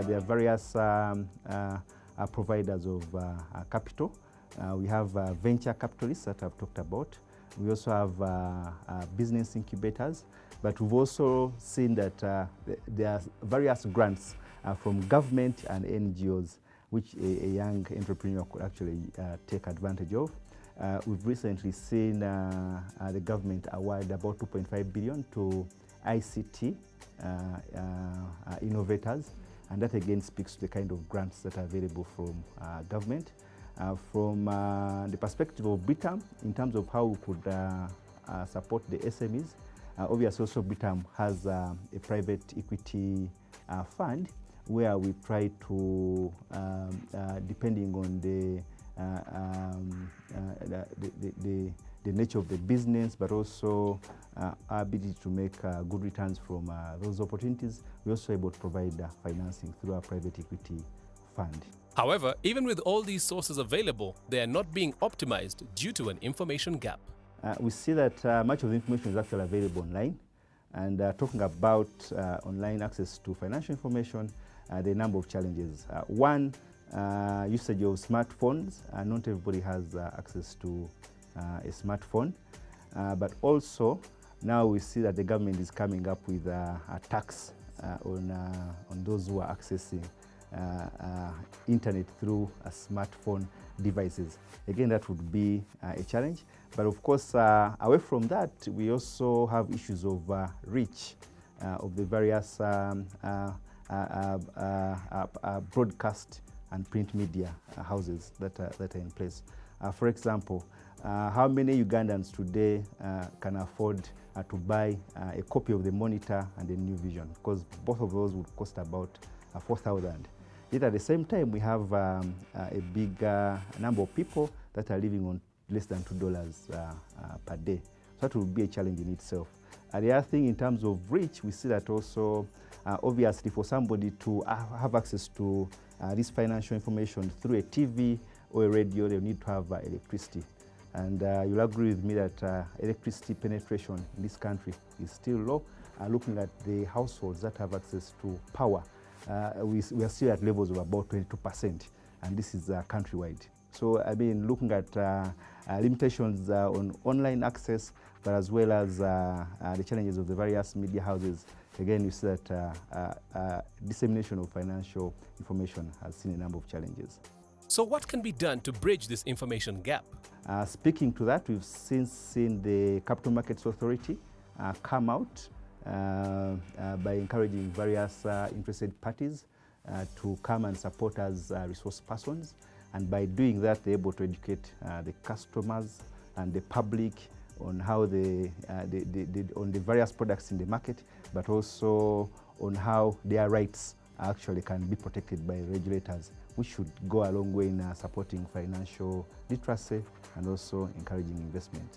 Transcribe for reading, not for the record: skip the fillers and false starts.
there are various providers of capital. We have venture capitalists that I've talked about. We also have business incubators, but we've also seen that there are various grants from government and NGOs which a young entrepreneur could actually take advantage of. We've recently seen the government award about 2.5 billion to ICT innovators, and that again speaks to the kind of grants that are available from government. From the perspective of Britam, in terms of how we could support the SMEs, obviously also Britam has a private equity fund where we try to, depending on the nature of the business, but also our ability to make good returns from those opportunities, we're also able to provide financing through our private equity fund. However, even with all these sources available, they are not being optimized due to an information gap. We see that much of the information is actually available online. And talking about online access to financial information, there are a number of challenges. One, usage of smartphones. Not everybody has access to a smartphone. But also, now we see that the government is coming up with a tax on those who are accessing internet through smartphone devices. Again, that would be a challenge. But of course, away from that, we also have issues of reach of the various broadcast and print media houses that are in place. For example, how many Ugandans today can afford to buy a copy of the Monitor and the New Vision? Because both of those would cost about 4,000. Yet at the same time, we have a big number of people that are living on less than $2 per day. So that will be a challenge in itself. The other thing in terms of reach, we see that also, obviously, for somebody to have access to this financial information through a TV or a radio, they need to have electricity. And you'll agree with me that electricity penetration in this country is still low. Looking at the households that have access to power, we are still at levels of about 22%, and this is countrywide. So, I mean, looking at limitations on online access, but as well as the challenges of the various media houses, again, you see that dissemination of financial information has seen a number of challenges. So what can be done to bridge this information gap? Speaking to that, we've since seen the Capital Markets Authority come out by encouraging various interested parties to come and support as resource persons. And by doing that, they're able to educate the customers and the public on how on the various products in the market, but also on how their rights actually can be protected by regulators, which should go a long way in supporting financial literacy and also encouraging investment.